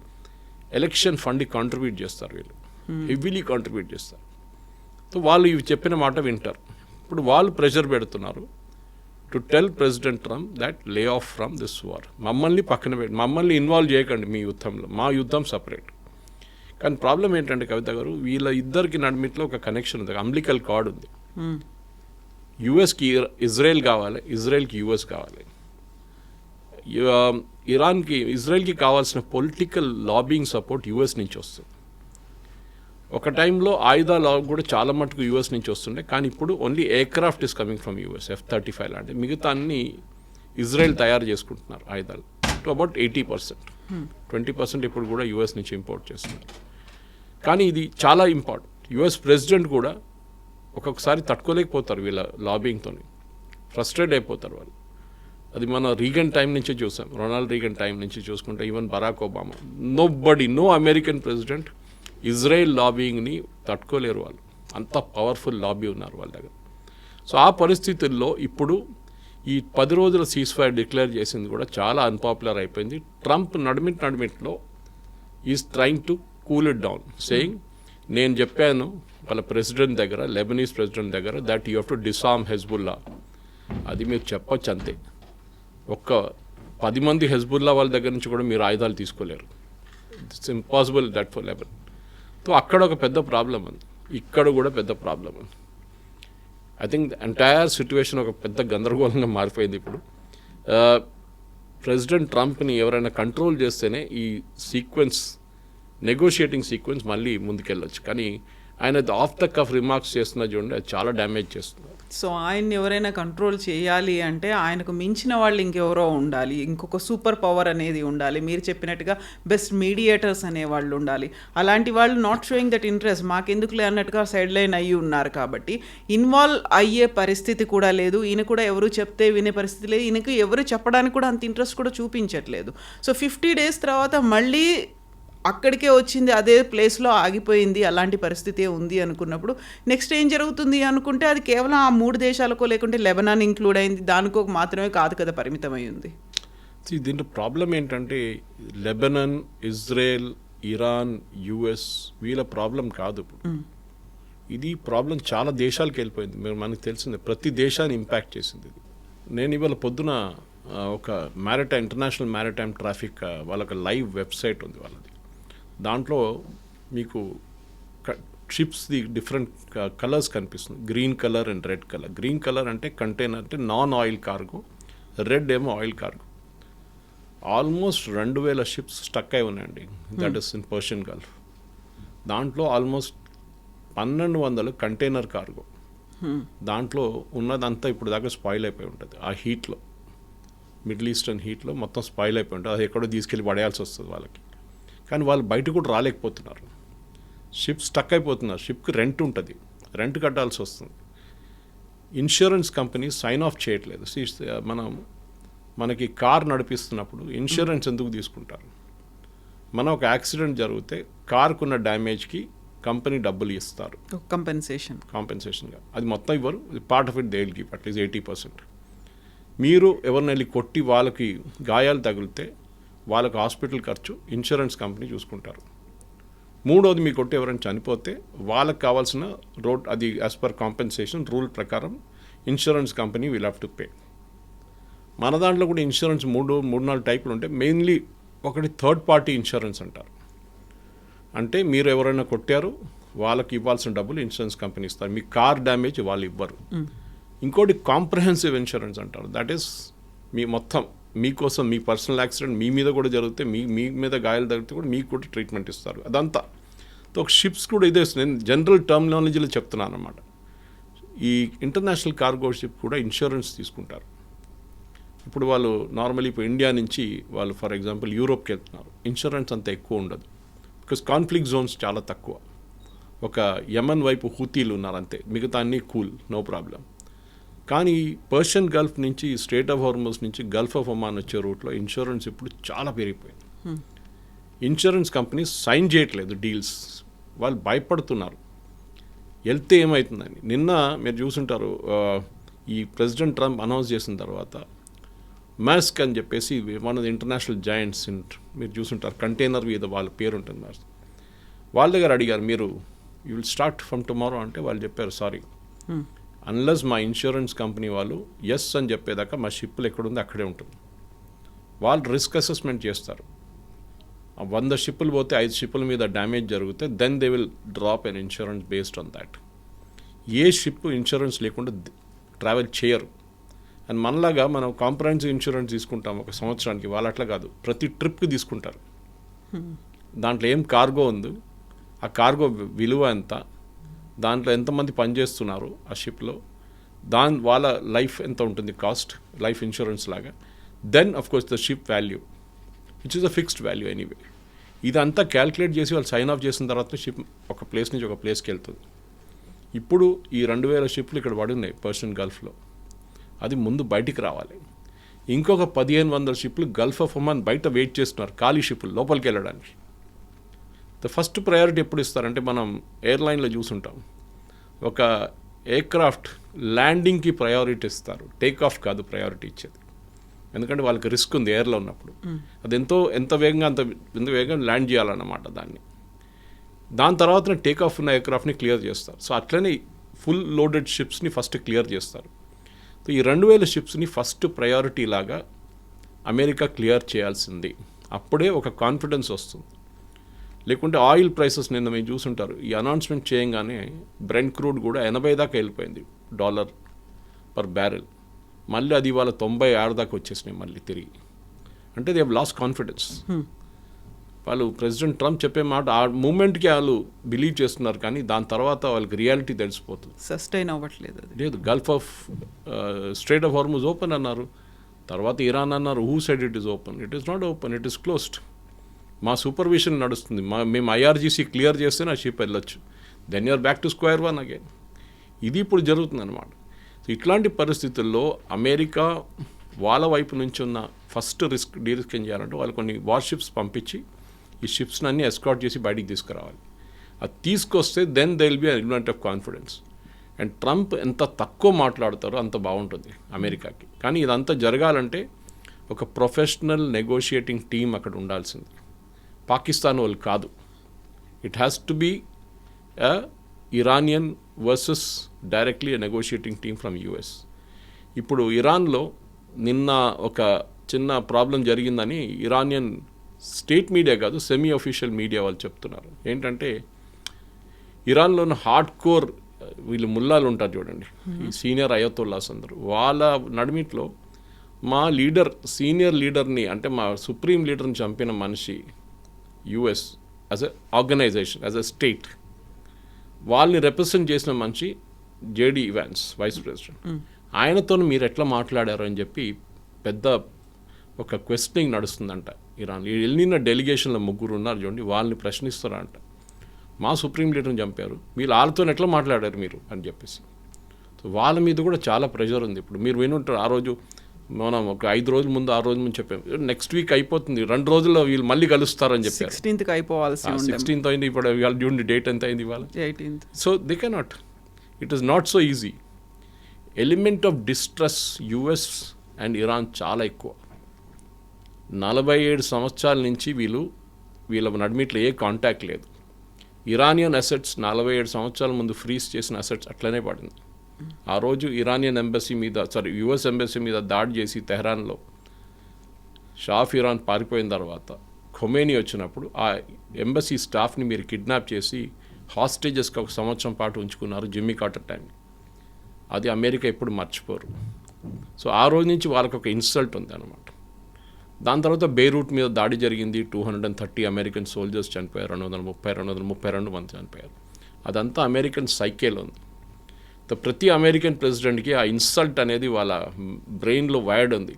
ఎలక్షన్ ఫండ్కి కాంట్రిబ్యూట్ చేస్తారు వీళ్ళు, హెవీలీ కాంట్రిబ్యూట్ చేస్తారు. సో వాళ్ళు ఇవి చెప్పిన మాట వింటారు. ఇప్పుడు వాళ్ళు ప్రెషర్ పెడుతున్నారు to tell president Trump that lay off from this war, మమ్మల్ని పక్కన పెట్టి మమ్మల్ని ఇన్వాల్వ్ చేయకండి మీ యుద్ధంలో, మా యుద్ధం సపరేట్. కానీ ప్రాబ్లం ఏంటంటే కవిత గారు, వీళ్ళ ఇద్దరికి నడిమిట్లో ఒక కనెక్షన్ ఉంది, అంబ్లికల్ కార్డ్ ఉంది. యుఎస్కి ఇజ్రాయెల్ కావాలి, ఇజ్రాయెల్కి యుఎస్ కావాలి. ఇరాన్కి ఇజ్రాయెల్కి కావాల్సిన పొలిటికల్ లాబింగ్ సపోర్ట్ యుఎస్ నుంచి వస్తుంది. ఒక టైంలో ఆయుధాలు కూడా చాలా మటుకు యూఎస్ నుంచి వస్తుండే, కానీ ఇప్పుడు only aircraft is coming from US, F-35 లాంటి. మిగతా అన్ని ఇజ్రాయెల్ తయారు చేసుకుంటున్నారు ఆయుధాలు టు అబౌట్ 80%. 20% ఇప్పుడు కూడా యూఎస్ నుంచి ఇంపోర్ట్ చేస్తున్నారు. కానీ ఇది చాలా ఇంపార్టెంట్. యుఎస్ ప్రెసిడెంట్ కూడా ఒక్కొక్కసారి తట్టుకోలేకపోతారు వీళ్ళ లాబింగ్తో, ఫ్రస్ట్రేట్ అయిపోతారు వాళ్ళు. అది మన రీగన్ టైం నుంచి చూసాం, రొనాల్డ్ రీగన్ టైం నుంచి చూసుకుంటే even Barack Obama, no American president Israel లాబింగ్ని తట్టుకోలేరు వాళ్ళు, అంత పవర్ఫుల్ లాబీ ఉన్నారు వాళ్ళ దగ్గర. సో ఆ పరిస్థితుల్లో ఇప్పుడు ఈ 10 రోజుల సీజ్ ఫైర్ డిక్లేర్ చేసింది కూడా చాలా అన్పాపులర్ అయిపోయింది. ట్రంప్ నడిమిట్లో is trying to cool it down, saying నేను చెప్పాను వాళ్ళ ప్రెసిడెంట్ దగ్గర, లెబనీస్ ప్రెసిడెంట్ దగ్గర, that you have to disarm Hezbollah. అది మీరు చెప్పొచ్చు అంతే, ఒక్క 10 మంది హెజ్బుల్లా వాళ్ళ దగ్గర నుంచి కూడా మీరు ఆయుధాలు తీసుకోలేరు. It's impossible that for Lebanon. So అక్కడ ఒక పెద్ద ప్రాబ్లం ఉంది, ఇక్కడ కూడా పెద్ద ప్రాబ్లం ఉంది. ఐ థింక్ ఎంటైర్ సిచ్యువేషన్ ఒక పెద్ద గందరగోళంగా మారిపోయింది ఇప్పుడు. ప్రెసిడెంట్ ట్రంప్ని ఎవరైనా కంట్రోల్ చేస్తేనే ఈ సీక్వెన్స్, నెగోషియేటింగ్ సీక్వెన్స్ మళ్ళీ ముందుకెళ్ళొచ్చు. కానీ ఆయన ఆఫ్ ద కఫ్ రిమార్క్స్ చేస్తున్నా చూడండి, అది చాలా డ్యామేజ్ చేస్తుంది. సో ఆయన్ని ఎవరైనా కంట్రోల్ చేయాలి అంటే ఆయనకు మించిన వాళ్ళు ఇంకెవరో ఉండాలి, ఇంకొక సూపర్ పవర్ అనేది ఉండాలి. మీరు చెప్పినట్టుగా బెస్ట్ మీడియేటర్స్ అనేవాళ్ళు ఉండాలి. అలాంటి వాళ్ళు నాట్ షోయింగ్ దట్ ఇంట్రెస్ట్, మాకెందుకులే అన్నట్టుగా సైడ్ లైన్ అయ్యి ఉన్నారు. కాబట్టి ఇన్వాల్వ్ అయ్యే పరిస్థితి కూడా లేదు. ఈయన కూడా ఎవరు చెప్తే వినే పరిస్థితి లేదు. ఈయనకు ఎవరు చెప్పడానికి కూడా అంత ఇంట్రెస్ట్ కూడా చూపించట్లేదు. సో 50 days తర్వాత మళ్ళీ అక్కడికే వచ్చింది, అదే ప్లేస్లో ఆగిపోయింది, అలాంటి పరిస్థితి ఉంది అనుకున్నప్పుడు నెక్స్ట్ ఏం జరుగుతుంది అనుకుంటే అది కేవలం ఆ 3 దేశాలకో లేకుంటే లెబనాన్ ఇంక్లూడ్ అయింది దానికో మాత్రమే కాదు కదా పరిమితమై ఉంది. దీంట్లో ప్రాబ్లం ఏంటంటే లెబనాన్, ఇజ్రాయెల్, ఇరాన్, యుఎస్ వీళ్ళ ప్రాబ్లం కాదు. ఇది ప్రాబ్లం చాలా దేశాలకు వెళ్ళిపోయింది. మనకు తెలిసిందే, ప్రతి దేశాన్ని ఇంపాక్ట్ చేసింది ఇది. నేను ఇవాళ పొద్దున ఒక ఇంటర్నేషనల్ మ్యారిటైమ్ ట్రాఫిక్ వాళ్ళకి లైవ్ వెబ్సైట్ ఉంది వాళ్ళది. దాంట్లో మీకు షిప్స్ది డిఫరెంట్ కలర్స్ కనిపిస్తుంది, green colour and red colour. Green colour అంటే కంటైనర్, అంటే నాన్ ఆయిల్ కార్గో, రెడ్ ఏమో oil cargo. Almost 2000 ships stuck అయి ఉన్నాయండి, that is in Persian Gulf. దాంట్లో ఆల్మోస్ట్ 1200 కంటైనర్ కార్గో. దాంట్లో ఉన్నదంతా ఇప్పుడు దాకా స్పాయిల్ అయిపోయి ఉంటుంది ఆ హీట్లో, మిడిల్ ఈస్టర్న్ హీట్లో మొత్తం స్పాయిల్ అయిపోయి ఉంటుంది. అది ఎక్కడో తీసుకెళ్ళి పడేయాల్సి వస్తుంది వాళ్ళకి. కానీ వాళ్ళు బయట కూడా రాలేకపోతున్నారు, షిప్ స్టక్ అయిపోతున్నారు. షిప్కి రెంట్ ఉంటుంది, రెంట్ కట్టాల్సి వస్తుంది. ఇన్సూరెన్స్ కంపెనీ సైన్ ఆఫ్ చేయట్లేదు. మనకి కార్ నడిపిస్తున్నప్పుడు ఇన్సూరెన్స్ ఎందుకు తీసుకుంటారు? మనం ఒక యాక్సిడెంట్ జరిగితే కార్కున్న డ్యామేజ్కి కంపెనీ డబ్బులు ఇస్తారు కాంపెన్సేషన్గా. అది మొత్తం ఇవ్వరు, part of it they will give at least 80%. మీరు ఎవరిని వెళ్ళి కొట్టి వాళ్ళకి గాయాలు తగిలితే వాళ్ళకి హాస్పిటల్ ఖర్చు ఇన్సూరెన్స్ కంపెనీ చూసుకుంటారు. మూడోది, మీ కొట్టి ఎవరైనా చనిపోతే వాళ్ళకి కావాల్సిన అది యాజ్ పర్ కాంపెన్సేషన్ రూల్ ప్రకారం insurance company will have to pay. మన దాంట్లో కూడా ఇన్సూరెన్స్ 3-4 టైపులు ఉంటాయి. మెయిన్లీ ఒకటి థర్డ్ పార్టీ ఇన్సూరెన్స్ అంటారు. అంటే మీరు ఎవరైనా కొట్టారు, వాళ్ళకి ఇవ్వాల్సిన డబ్బులు ఇన్సూరెన్స్ కంపెనీ ఇస్తారు, మీ కార్ డ్యామేజ్ వాళ్ళు ఇవ్వరు. ఇంకోటి కాంప్రహెన్సివ్ ఇన్సూరెన్స్ అంటారు. దట్ ఈస్ మీ మొత్తం మీకోసం, మీ పర్సనల్ యాక్సిడెంట్ మీ మీద కూడా జరిగితే, మీ మీద గాయాలు తగిలితే కూడా మీకు కూడా ట్రీట్మెంట్ ఇస్తారు. అదంతా ఒక షిప్స్ కూడా ఇదే. నేను జనరల్ టర్మినాలజీలో చెప్తున్నాను అన్నమాట. ఈ ఇంటర్నేషనల్ కార్గో షిప్ కూడా ఇన్సూరెన్స్ తీసుకుంటారు. ఇప్పుడు వాళ్ళు నార్మల్లీ ఇప్పుడు ఇండియా నుంచి వాళ్ళు ఫర్ ఎగ్జాంపుల్ యూరోప్కి వెళ్తున్నారు, ఇన్సూరెన్స్ అంత ఎక్కువ ఉండదు, బికాస్ కాన్ఫ్లిక్ట్ జోన్స్ చాలా తక్కువ. ఒక యమన్ వైపు హూతీలు ఉన్నారు అంతే, మిగతా అన్నీ కూల్, నో ప్రాబ్లం. కానీ పర్షియన్ గల్ఫ్ నుంచి, స్ట్రేట్ ఆఫ్ హార్మస్ నుంచి గల్ఫ్ ఆఫ్ ఒమాన్ వచ్చే రూట్లో ఇన్సూరెన్స్ ఇప్పుడు చాలా పెరిగిపోయింది. ఇన్సూరెన్స్ కంపెనీస్ సైన్ చేయట్లేదు డీల్స్, వాళ్ళు భయపడుతున్నారు వెళ్తే ఏమవుతుందని. నిన్న మీరు చూసుంటారు, ఈ ప్రెసిడెంట్ ట్రంప్ అనౌన్స్ చేసిన తర్వాత మాస్క్ అని చెప్పేసి one of the international joints మీరు చూసుంటారు, కంటైనర్ మీద వాళ్ళ పేరు ఉంటుంది మాస్క్. వాళ్ళ దగ్గర అడిగారు, మీరు you will start from tomorrow అంటే వాళ్ళు చెప్పారు, సారీ, అన్లెస్ మా ఇన్సూరెన్స్ కంపెనీ వాళ్ళు ఎస్ అని చెప్పేదాకా మా షిప్పులు ఎక్కడుందో అక్కడే ఉంటుంది. వాళ్ళు రిస్క్ అసెస్మెంట్ చేస్తారు. 100 షిప్పులు పోతే 5 షిప్పుల మీద డ్యామేజ్ జరిగితే then they will drop an insurance based on that. ఏ షిప్ ఇన్సూరెన్స్ లేకుండా ట్రావెల్ చేయరు. అండ్ మనలాగా మనం కాంప్రహెన్సివ్ ఇన్సూరెన్స్ తీసుకుంటాం ఒక సంవత్సరానికి, వాళ్ళు అట్లా కాదు, ప్రతి ట్రిప్కి తీసుకుంటారు. దాంట్లో ఏం కార్గో ఉంది, ఆ కార్గో విలువ ఎంత, దాంట్లో ఎంతమంది పనిచేస్తున్నారు ఆ షిప్లో, వాళ్ళ లైఫ్ ఎంత ఉంటుంది కాస్ట్, లైఫ్ ఇన్సూరెన్స్ లాగా. Then of course the ship value which is a fixed value anyway. ఇదంతా క్యాల్కులేట్ చేసి వాళ్ళు సైన్ ఆఫ్ చేసిన తర్వాత షిప్ ఒక ప్లేస్ నుంచి ఒక ప్లేస్కి వెళ్తుంది. ఇప్పుడు ఈ 2000 షిప్లు ఇక్కడ పడి ఉన్నాయి పర్షియన్ గల్ఫ్లో, అది ముందు బయటికి రావాలి. ఇంకొక 1500 షిప్లు గల్ఫ్ ఆఫ్ ఒమాన్ బయట వెయిట్ చేస్తున్నారు, ఖాళీ షిప్లు లోపలికి వెళ్ళడానికి. ద ఫస్ట్ ప్రయారిటీ ఎప్పుడు ఇస్తారంటే, మనం ఎయిర్లైన్లో చూసుంటాం, ఒక ఎయిర్క్రాఫ్ట్ ల్యాండింగ్కి ప్రయారిటీ ఇస్తారు, టేక్ ఆఫ్ కాదు ప్రయారిటీ ఇచ్చేది. ఎందుకంటే వాళ్ళకి రిస్క్ ఉంది ఎయిర్లో ఉన్నప్పుడు, అది ఎంత వేగంగా ఎంత వేగంగా ల్యాండ్ చేయాలన్నమాట దాన్ని. దాని తర్వాత టేక్ ఆఫ్ ఉన్న ఎయిర్క్రాఫ్ట్ని క్లియర్ చేస్తారు. సో అట్లనే ఫుల్ లోడెడ్ షిప్స్ని ఫస్ట్ క్లియర్ చేస్తారు. సో ఈ 2000 షిప్స్ని ఫస్ట్ ప్రయారిటీ లాగా అమెరికా క్లియర్ చేయాల్సింది, అప్పుడే ఒక కాన్ఫిడెన్స్ వస్తుంది. లేకుంటే ఆయిల్ ప్రైసెస్ నిన్న మీరు చూసుంటారు, ఈ అనౌన్స్మెంట్ చేయగానే బ్రెంట్ క్రూడ్ కూడా 80 దాకా వెళ్ళిపోయింది $1 పర్ బ్యారెల్. మళ్ళీ అది ఇవాళ 96 దాకా వచ్చేసినాయి మళ్ళీ తిరిగి. అంటే దే హ్యావ్ లాస్ట్ కాన్ఫిడెన్స్. వాళ్ళు ప్రెసిడెంట్ ట్రంప్ చెప్పే మాట ఆ మూమెంట్కి వాళ్ళు బిలీవ్ చేస్తున్నారు, కానీ దాని తర్వాత వాళ్ళకి రియాలిటీ తెలిసిపోతుంది, సస్టైన్ అవ్వట్లేదు. లేదు, gulf of strait of Hormuz open అన్నారు, తర్వాత ఇరాన్ అన్నారు, who said it is open? It is not open, it is closed. మా సూపర్విజన్ నడుస్తుంది, మేము IRGC క్లియర్ చేస్తే నా షిప్ వెళ్ళొచ్చు, then you're back to square one again. ఇది ఇప్పుడు జరుగుతుంది అనమాట. సో ఇట్లాంటి పరిస్థితుల్లో అమెరికా వాళ్ళ వైపు నుంచి ఉన్న ఫస్ట్ రిస్క్ ఏం చేయాలంటే, వాళ్ళు కొన్ని వార్షిప్స్ పంపించి ఈ షిప్స్ని అన్నీ ఎస్కార్ట్ చేసి బయటికి తీసుకురావాలి. అది తీసుకొస్తే then they will be an element of confidence. And Trump ఎంత తక్కువ మాట్లాడతారో అంత బాగుంటుంది అమెరికాకి. కానీ ఇదంతా జరగాలంటే ఒక ప్రొఫెషనల్ నెగోషియేటింగ్ టీం అక్కడ ఉండాల్సింది, పాకిస్తాన్ వాళ్ళు కాదు. It has to be Iranian versus directly negotiating team from US. ఇప్పుడు ఇరాన్లో నిన్న ఒక చిన్న ప్రాబ్లం జరిగిందని ఇరానియన్ స్టేట్ మీడియా కాదు, సెమీ అఫీషియల్ మీడియా వాళ్ళు చెప్తున్నారు. ఏంటంటే ఇరాన్లో ఉన్న హార్డ్ కోర్ వీళ్ళు ముల్లాలు ఉంటారు చూడండి, ఈ సీనియర్ అయతొల్లాస్ అందరూ, వాళ్ళ నడిమిట్లో మా లీడర్, సీనియర్ లీడర్ని, అంటే మా సుప్రీం లీడర్ని చంపిన మనిషి US as a organization, as a state, వాళ్ళని రిప్రజెంట్ చేసిన మనిషి జేడీ ఇవాన్స్, వైస్ ప్రెసిడెంట్. ఆయనతో మీరు ఎట్లా మాట్లాడారు అని చెప్పి పెద్ద ఒక క్వశ్చనింగ్ నడుస్తుందంట ఇరాన్. వెళ్ళిన డెలిగేషన్లో 3 ఉన్నారు చూడండి, వాళ్ళని ప్రశ్నిస్తారంట. మా సుప్రీం లీడర్ని చంపారు, మీరు వాళ్ళతో ఎట్లా మాట్లాడారు మీరు అని చెప్పేసి. సో వాళ్ళ మీద కూడా చాలా ప్రెషర్ ఉంది. ఇప్పుడు మీరు వినుంటారు, ఆ రోజు మనం ఒక 5 రోజుల ముందు 6 రోజుల ముందు చెప్పాము, నెక్స్ట్ వీక్ అయిపోతుంది, 2 రోజుల్లో వీళ్ళు మళ్ళీ కలుస్తారని చెప్పారు. 16th అయిపోవాల్సి 16th అయింది, ఇప్పుడు ఇవాళ జూన్ డేట్ ఎంత అయింది ఇవాళ? 18th. So they cannot, it is not so easy. Element of distress US and Iran చాలా ఎక్కువ. 47 సంవత్సరాల నుంచి వీళ్ళ నడిమిట్లో ఏ కాంటాక్ట్ లేదు. ఇరానియన్ అసెట్స్ 47 సంవత్సరాల ముందు ఫ్రీజ్ చేసిన అసెట్స్ అట్లనే పడింది. ఆ రోజు ఇరానియన్ ఎంబసీ మీద, యుఎస్ ఎంబసీ మీద దాడి చేసి తెహరాన్లో షా ఆఫ్ ఇరాన్ పారిపోయిన తర్వాత ఖొమేనీ వచ్చినప్పుడు ఆ ఎంబసీ స్టాఫ్ని మీరు కిడ్నాప్ చేసి హాస్టేజెస్కి 1 సంవత్సరం పాటు ఉంచుకున్నారు జిమ్మీ కార్టర్ టైం. అది అమెరికా ఎప్పుడు మర్చిపోరు. సో ఆ రోజు నుంచి వాళ్ళకి ఒక ఇన్సల్ట్ ఉంది అనమాట. దాని తర్వాత బెయిరూట్ మీద దాడి జరిగింది, 230 అమెరికన్ సోల్జర్స్ చనిపోయారు, 232 మంది చనిపోయారు. అదంతా అమెరికన్ సైకేలో ఉంది. ప్రతి అమెరికన్ ప్రెసిడెంట్కి ఆ ఇన్సల్ట్ అనేది వాళ్ళ బ్రెయిన్లో వైర్డ్ ఉంది.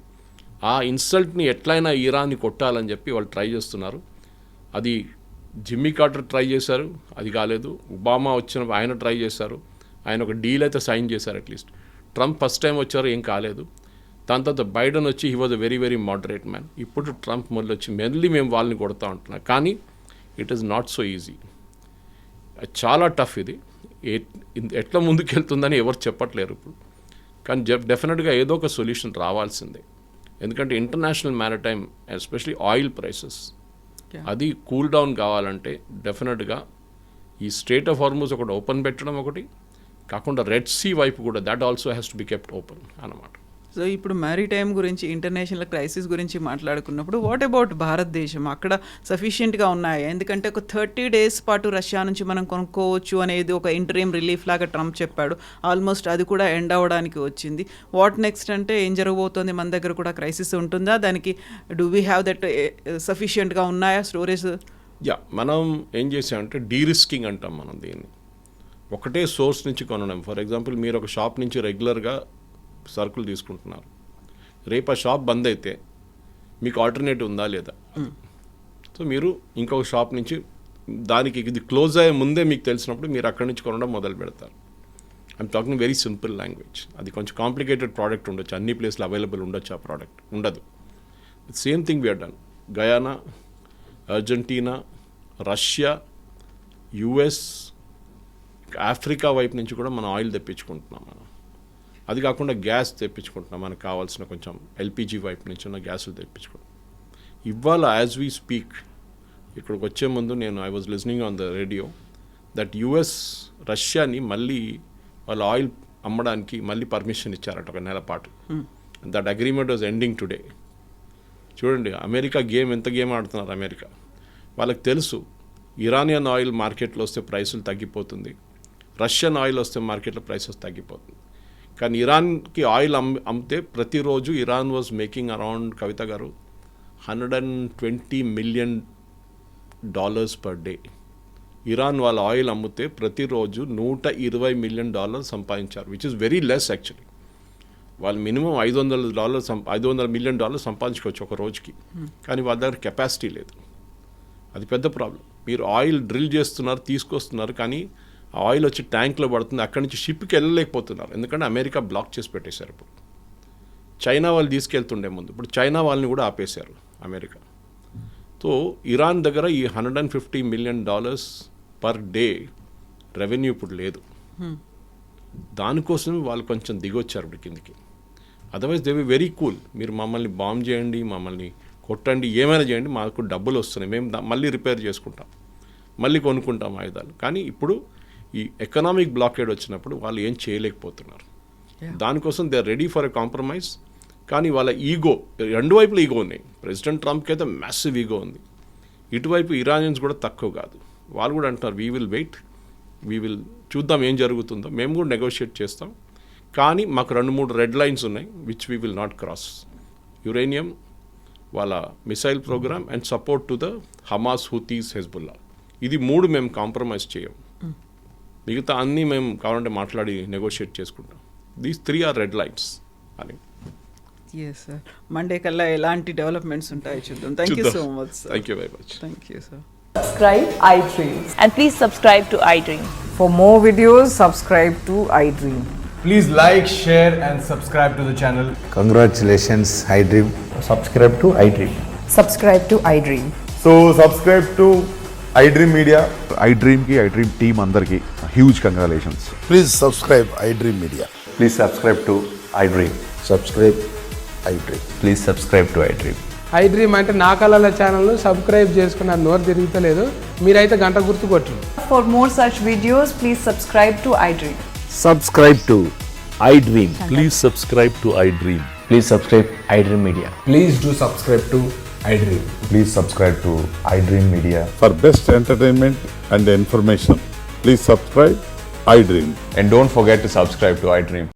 ఆ ఇన్సల్ట్ని ఎట్లయినా ఇరాన్ని కొట్టాలని చెప్పి వాళ్ళు ట్రై చేస్తున్నారు. అది జిమ్మీ కార్టర్ ట్రై చేశారు, అది కాలేదు. ఒబామా వచ్చిన ఆయన ట్రై చేశారు, ఆయన ఒక డీల్ అయితే సైన్ చేశారు అట్లీస్ట్. ట్రంప్ ఫస్ట్ టైం వచ్చారు, ఏం కాలేదు. దాని తర్వాత బైడెన్ వచ్చి he was a very very moderate man. ఇప్పుడు ట్రంప్ మళ్ళీ వచ్చి మేము వాళ్ళని కొడతా ఉంటున్నాం. కానీ it is not so easy, చాలా టఫ్ ఇది. ఎట్లా ముందుకెళ్తుందని ఎవరు చెప్పట్లేరు ఇప్పుడు. కానీ డెఫినెట్గా ఏదో ఒక సొల్యూషన్ రావాల్సిందే. ఎందుకంటే international maritime especially oil prices అది కూల్ డౌన్ కావాలంటే డెఫినెట్గా ఈ స్ట్రేట్ ఆఫ్ హార్మూజ్ ఒకటి ఓపెన్ పెట్టడం ఒకటి కాకుండా రెడ్ సీ వైపు కూడా that also has to be kept open అన్నమాట. సో ఇప్పుడు మ్యారిటైమ్ గురించి, ఇంటర్నేషనల్ క్రైసిస్ గురించి మాట్లాడుకున్నప్పుడు వాట్ అబౌట్ భారతదేశం? అక్కడ సఫిషియెంట్గా ఉన్నాయా? ఎందుకంటే ఒక 30 days పాటు రష్యా నుంచి మనం కొనుక్కోవచ్చు అనేది ఒక ఇంటరీమ్ రిలీఫ్ లాగా ట్రంప్ చెప్పాడు. ఆల్మోస్ట్ అది కూడా ఎండ్ అవ్వడానికి వచ్చింది. వాట్ నెక్స్ట్ అంటే ఏం జరగబోతోంది? మన దగ్గర కూడా క్రైసిస్ ఉంటుందా? దానికి డూ వీ హ్యావ్ దట్ సఫిషియెంట్గా ఉన్నాయా స్టోరేజ్? మనం ఏం చేసామంటే డీరిస్కింగ్ అంటాం మనం దీన్ని. ఒకటే సోర్స్ నుంచి కొనడం. ఫర్ ఎగ్జాంపుల్ మీరు ఒక షాప్ నుంచి రెగ్యులర్గా సరుకులు తీసుకుంటున్నారు, రేపు ఆ షాప్ బంద్ అయితే మీకు ఆల్టర్నేటివ్ ఉందా లేదా? సో మీరు ఇంకొక షాప్ నుంచి దానికి ఇది క్లోజ్ అయ్యే ముందే మీకు తెలిసినప్పుడు మీరు అక్కడి నుంచి కొనడం మొదలు పెడతారు. I'm talking very simple language. అది కొంచెం కాంప్లికేటెడ్ ప్రోడక్ట్ ఉండొచ్చు, అన్ని ప్లేస్లో అవైలబుల్ ఉండొచ్చు, ఆ ప్రోడక్ట్ ఉండదు. Same thing we are done. Guyana, Argentina, Russia, US, Africa వైపు నుంచి కూడా మనం ఆయిల్ తెప్పించుకుంటున్నాం. మనం అది కాకుండా గ్యాస్ తెప్పించుకుంటున్నాం, మనకు కావాల్సిన కొంచెం ఎల్పిజి వైపు నుంచి ఉన్న గ్యాసులు తెప్పించుకుంటాం. ఇవాళ యాజ్ వీ స్పీక్, ఇక్కడికి వచ్చే ముందు I was listening on the radio that US రష్యాని మళ్ళీ వాళ్ళ ఆయిల్ అమ్మడానికి మళ్ళీ పర్మిషన్ ఇచ్చారట 1 నెల పాటు. That agreement was ending today. చూడండి అమెరికా ఎంత గేమ్ ఆడుతున్నారు అమెరికా. వాళ్ళకి తెలుసు ఇరానియన్ ఆయిల్ మార్కెట్లో వస్తే ప్రైసులు తగ్గిపోతుంది, రష్యన్ ఆయిల్ వస్తే మార్కెట్లో ప్రైసెస్ తగ్గిపోతుంది. కానీ ఇరాన్కి ఆయిల్ అమ్మితే ప్రతిరోజు ఇరాన్ వాజ్ మేకింగ్ అరౌండ్, కవిత గారు, $120 million పర్ డే. ఇరాన్ వాళ్ళ ఆయిల్ అమ్మితే ప్రతిరోజు $120 million సంపాదించారు, which is very less actually. వాళ్ళు మినిమం $500 million సంపాదించుకోవచ్చు ఒక రోజుకి. కానీ వాళ్ళ దగ్గర కెపాసిటీ లేదు. అది పెద్ద ప్రాబ్లం. మీరు ఆయిల్ డ్రిల్ చేస్తున్నారు, తీసుకొస్తున్నారు, కానీ ఆ ఆయిల్ వచ్చి ట్యాంక్లో పడుతుంది, అక్కడి నుంచి షిప్కి వెళ్ళలేకపోతున్నారు. ఎందుకంటే అమెరికా బ్లాక్ చేసి పెట్టేశారు. ఇప్పుడు చైనా వాళ్ళు తీసుకెళ్తుండే ముందు, ఇప్పుడు చైనా వాళ్ళని కూడా ఆపేశారు అమెరికా. సో ఇరాన్ దగ్గర ఈ $150 million పర్ డే రెవెన్యూ ఇప్పుడు లేదు. దానికోసం వాళ్ళు కొంచెం దిగొచ్చారు ఇప్పుడు కిందికి. Otherwise they very cool. మీరు మమ్మల్ని బాంబ్ చేయండి, మమ్మల్ని కొట్టండి, ఏమైనా చేయండి, మాకు డబ్బులు వస్తున్నాయి, మేము మళ్ళీ రిపేర్ చేసుకుంటాం, మళ్ళీ కొనుక్కుంటాం ఆయుధాలు. కానీ ఇప్పుడు ఈ ఎకనామిక్ బ్లాకేడ్ వచ్చినప్పుడు వాళ్ళు ఏం చేయలేకపోతున్నారు. దానికోసం they are ready for a compromise. కానీ వాళ్ళ ఈగో, 2 వైపులు ఈగో ఉన్నాయి. ప్రెసిడెంట్ ట్రంప్కి అయితే మ్యాసివ్ ఈగో ఉంది, ఇటువైపు ఇరానియన్స్ కూడా తక్కువ కాదు. వాళ్ళు కూడా అంటున్నారు వీ విల్ వెయిట్, చూద్దాం ఏం జరుగుతుందో, మేము కూడా నెగోషియేట్ చేస్తాం, కానీ మాకు 2-3 రెడ్ లైన్స్ ఉన్నాయి which we will not cross. Uranium, వాళ్ళ missile programme and support to the Hamas, Houthis, Hezbollah. ఇది 3 మేము కాంప్రమైజ్ చేయం. మిగతా అన్నీ మేము కావాలంటే మాట్లాడి నెగోషియేట్ చేసుకుంటాం. దీస్ 3 ఆర్ రెడ్ లైన్స్ అని. ఎస్ సార్, మండే కల్లా ఎలాంటి డెవలప్మెంట్స్ ఉంటాయో చూద్దాం. Thank you so much sir. Thank you very much. Thank you sir. Subscribe iDream. And please subscribe to iDream. For more videos, subscribe to iDream. Please like, share and subscribe to the channel. Congratulations, iDream. Subscribe to iDream. Subscribe to iDream. So subscribe to iDream Media. iDream ki iDream team andarki huge congratulations. Please subscribe iDream Media. Please subscribe to iDream. Subscribe iDream. Please subscribe to iDream. iDream అంటే నా కళల ఛానల్ను సబ్స్క్రైబ్ చేసుకున్న నోరు తిరుగుతలేదు, మీరైతే గంట గుర్తు కొట్టండి. For more such videos, please subscribe to iDream. Subscribe to iDream. Please subscribe to iDream. Please subscribe iDream Media. Please do subscribe to iDream. Please subscribe to iDream Media. For best entertainment and information, please subscribe iDream. And don't forget to subscribe to iDream.